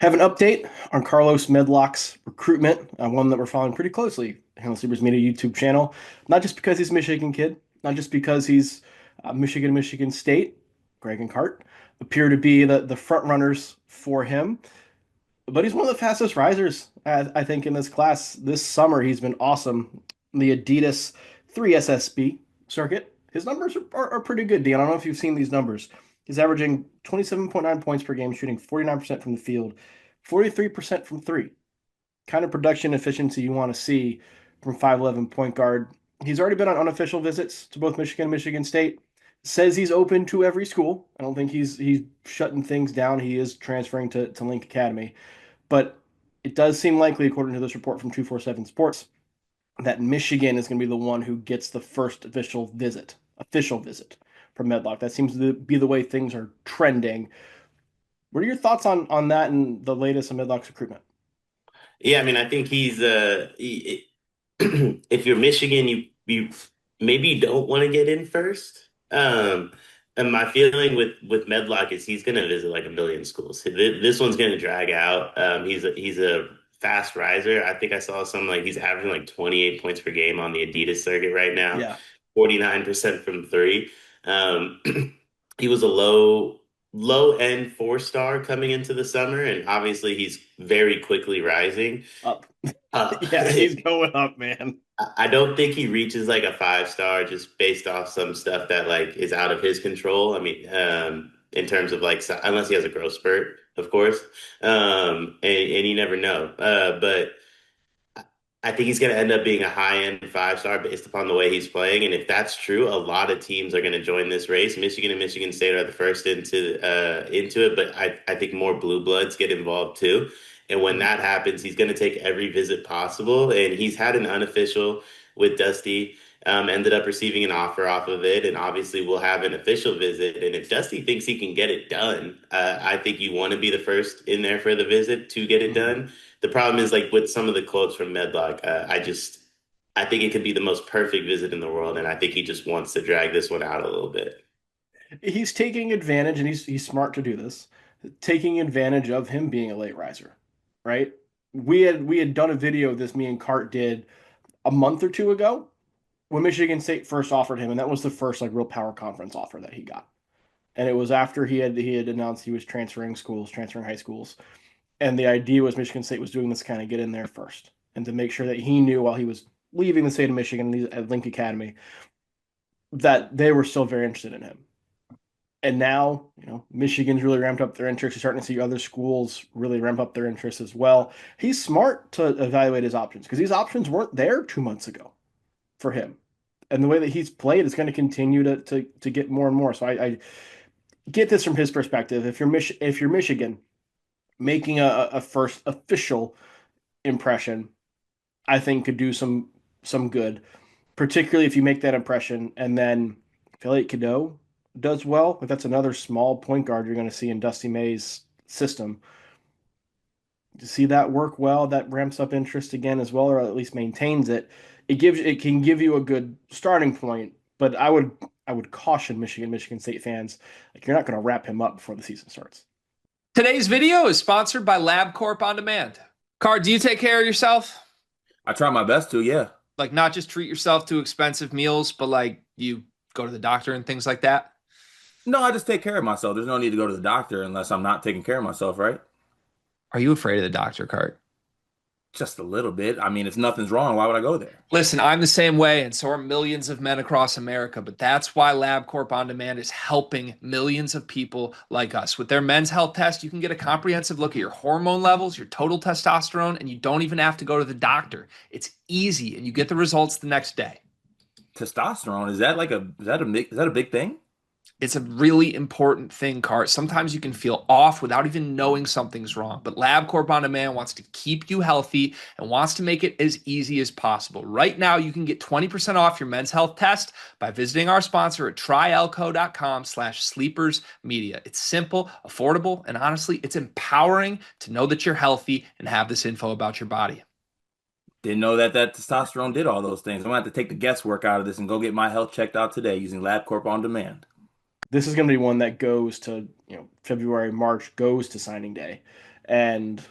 Have an update on Carlos Medlock's recruitment, one that we're following pretty closely on the Sleepers Media YouTube channel. Not just because he's a Michigan kid, not just because he's Michigan State. Greg and Cart appear to be the front runners for him, but he's one of the fastest risers, I think, in this class. This summer, he's been awesome. The Adidas 3 SSB circuit, his numbers are pretty good, D. I don't know if you've seen these numbers. He's averaging 27.9 points per game, shooting 49% from the field, 43% from three. Kind of production efficiency you want to see from 5'11 point guard. He's already been on unofficial visits to both Michigan and Michigan State. Says he's open to every school. I don't think he's shutting things down. He is transferring to Link Academy. But it does seem likely, according to this report from 247 Sports, that Michigan is going to be the one who gets the first official visit from Medlock. That seems to be the way things are trending. What are your thoughts on that and the latest in Medlock's recruitment? Yeah, I mean, I think if you're Michigan, you maybe you don't want to get in first. And my feeling with Medlock is he's going to visit like a million schools. This one's going to drag out. He's a fast riser. I think I saw something like he's averaging like 28 points per game on the Adidas circuit right now, Yeah. 49% from three. Um, he was a low end four-star coming into the summer, and obviously he's very quickly rising. Up. Uh, Yeah, he's going up, man. I don't think he reaches like a five-star just based off some stuff that like is out of his control. I mean, in terms of like, unless he has a growth spurt, of course. And you never know. But I think he's going to end up being a high-end five-star based upon the way he's playing. And if that's true, a lot of teams are going to join this race. Michigan and Michigan State are the first into it, but I think more blue bloods get involved too. And when Mhm. that happens, he's going to take every visit possible. And he's had an unofficial with Dusty. Ended up receiving an offer off of it, and obviously we'll have an official visit. And if Dusty thinks he can get it done, I think you want to be the first in there for the visit to get it Mhm. done. The problem is like with some of the quotes from Medlock, I think it could be the most perfect visit in the world, and I think he just wants to drag this one out a little bit. He's taking advantage, and he's smart to do this, taking advantage of him being a late riser, right? We had done a video of this, me and Cart did a month or two ago when Michigan State first offered him, and that was the first like real power conference offer that he got. And it was after he had announced he was transferring schools, transferring high schools. And the idea was Michigan State was doing this kind of get in there first and to make sure that he knew while he was leaving the state of Michigan at Link Academy that they were still very interested in him. And now, Michigan's really ramped up their interest. You're starting to see other schools really ramp up their interest as well. He's smart to evaluate his options because these options weren't there 2 months ago for him. And the way that he's played is going to continue to get more and more. So I get this from his perspective. If you're Michigan making a first official impression, I think could do some good, particularly if you make that impression and then Elliot Cadeau does well. If that's another small point guard you're going to see in Dusty May's system. To see that work well, that ramps up interest again as well, or at least maintains it. It can give you a good starting point, but I would caution Michigan State fans, like you're not going to wrap him up before the season starts. Today's video is sponsored by Corp On Demand. Car, do you take care of yourself? I try my best to, yeah. Like not just treat yourself to expensive meals, but like you go to the doctor and things like that? No, I just take care of myself. There's no need to go to the doctor unless I'm not taking care of myself, right? Are you afraid of the doctor, Cart? Just a little bit. I mean, if nothing's wrong, why would I go there? Listen, I'm the same way, and so are millions of men across America. But that's why LabCorp On Demand is helping millions of people like us. With their men's health test, you can get a comprehensive look at your hormone levels, your total testosterone, and you don't even have to go to the doctor. It's easy, and you get the results the next day. Testosterone, is that a big thing? It's a really important thing, Cart. Sometimes you can feel off without even knowing something's wrong. But LabCorp On Demand wants to keep you healthy and wants to make it as easy as possible. Right now, you can get 20% off your men's health test by visiting our sponsor at tryelco.com/sleepersmedia. It's simple, affordable, and honestly, it's empowering to know that you're healthy and have this info about your body. Didn't know that testosterone did all those things. I'm gonna have to take the guesswork out of this and go get my health checked out today using LabCorp On Demand. This is going to be one that goes to, February, March, goes to signing day. and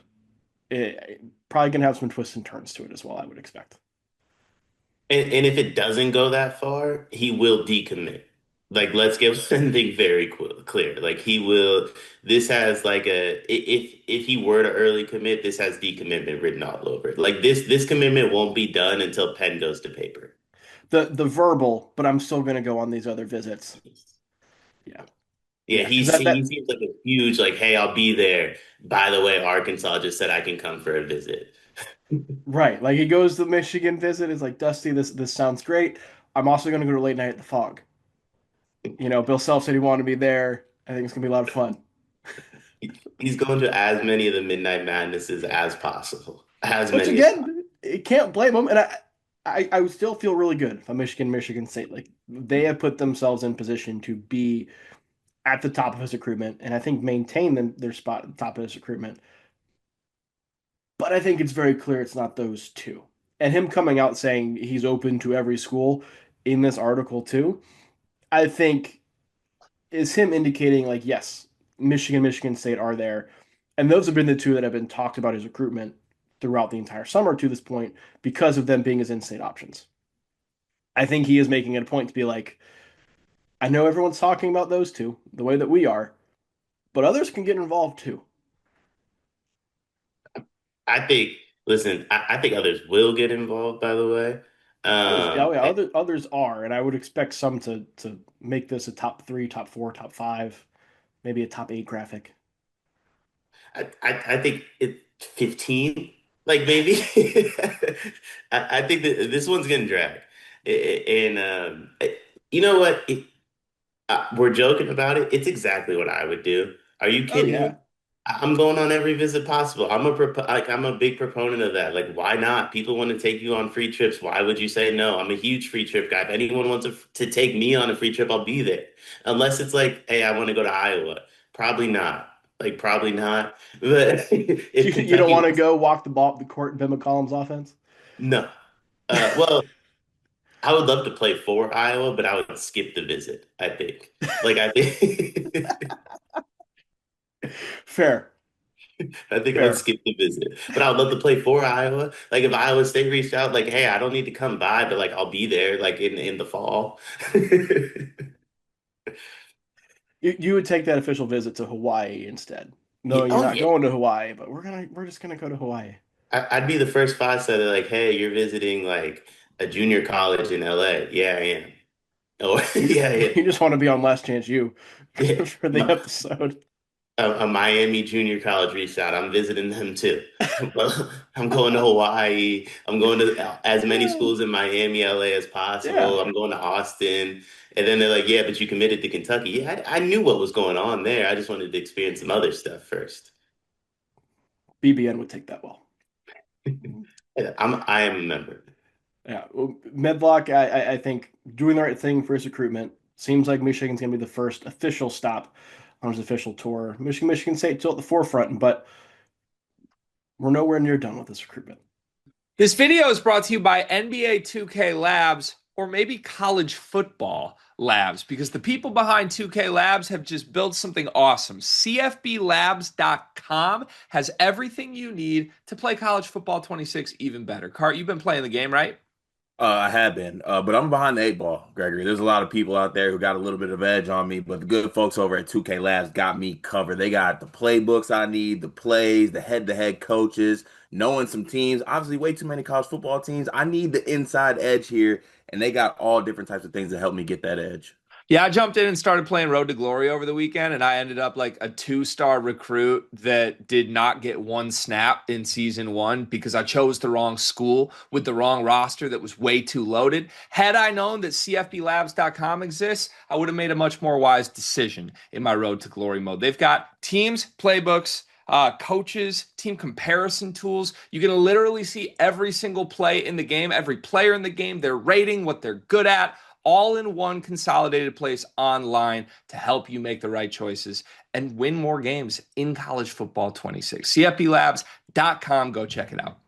probably going to have some twists and turns to it as well, I would expect. And if it doesn't go that far, he will decommit. Like, let's get one thing very clear. Like, he will. This has like if he were to early commit, this has decommitment written all over it. Like this commitment won't be done until pen goes to paper. The verbal, but I'm still going to go on these other visits. Yeah, Yeah, yeah, because he seems like a huge like, hey, I'll be there. By the way, Arkansas just said I can come for a visit. right. Like he goes to the Michigan visit. It's like Dusty, this sounds great. I'm also going to go to late night at the Fog. Bill Self said he wanted to be there. I think it's going to be a lot of fun. He's going to as many of the Midnight Madnesses as possible. As Which many as possible. again, you can't blame him. And I would still feel really good if I'm Michigan State. Like they have put themselves in position to be at the top of his recruitment, and I think maintain their spot at the top of his recruitment. But I think it's very clear it's not those two. And him coming out saying he's open to every school in this article too, I think is him indicating like, yes, Michigan State are there. And those have been the two that have been talked about his recruitment throughout the entire summer to this point because of them being his in-state options. I think he is making it a point to be like, I know everyone's talking about those two the way that we are, but others can get involved too. I think, listen, I think others will get involved, by the way. Others, oh yeah, And others are, and I would expect some to make this a top three, top four, top five, maybe a top eight graphic. I think it 15, like maybe. I think that this one's gonna drag. And you know what? We're joking about it. It's exactly what I would do. Are you Oh kidding yeah, me? I'm going on every visit possible. I'm a big proponent of that. Like, why not? People want to take you on free trips. Why would you say no? I'm a huge free trip guy. If anyone wants to take me on a free trip, I'll be there. Unless it's like, hey, I want to go to Iowa. Probably not. Like, probably not. But if you don't Kentucky want to wants, go walk the ball up the court, Ben McCollum's offense. no. Well, I would love to play for Iowa, but I would skip the visit, I think. Like, I think. Fair, I think I would fair. skip the visit, but I would love to play for Iowa. Like if Iowa State reached out, like, hey, I don't need to come by, but like I'll be there, like in the fall. You would take that official visit to Hawaii instead. No, Yeah, you're oh not yeah, going to Hawaii, but we're just gonna go to Hawaii. I'd be the first five that are like, hey, you're visiting like a junior college in LA. Yeah, I am. Oh, yeah, yeah, You just want to be on Last Chance U yeah. for the My, episode. a Miami junior college reached out. I'm visiting them too. Well, I'm going to Hawaii. I'm going to as many Yeah, schools in Miami, LA as yeah. possible. I'm going to Austin. And then they're like, yeah, but you committed to Kentucky. Yeah, I knew what was going on there. I just wanted to experience some other stuff first. BBN would take that well. I am a member. Yeah, well, Medlock, I think doing the right thing for his recruitment. Seems like Michigan's going to be the first official stop on his official tour. Michigan State still at the forefront, but we're nowhere near done with this recruitment. This video is brought to you by NBA 2K Labs or maybe college football labs because the people behind 2K Labs have just built something awesome. CFBLabs.com has everything you need to play college football 26 even better. Cart, you've been playing the game, right? I have been, but I'm behind the eight ball, Gregory. There's a lot of people out there who got a little bit of edge on me, but the good folks over at 2K Labs got me covered. They got the playbooks I need, the plays, the head-to-head coaches, knowing some teams. Obviously, way too many college football teams. I need the inside edge here, and they got all different types of things to help me get that edge. Yeah, I jumped in and started playing Road to Glory over the weekend, and I ended up like a 2-star recruit that did not get one snap in season one because I chose the wrong school with the wrong roster that was way too loaded. Had I known that CFBLabs.com exists, I would have made a much more wise decision in my Road to Glory mode. They've got teams, playbooks, coaches, team comparison tools. You can literally see every single play in the game, every player in the game, their rating, what they're good at, all in one consolidated place online to help you make the right choices and win more games in college football 26. CFBLabs.com. Go check it out.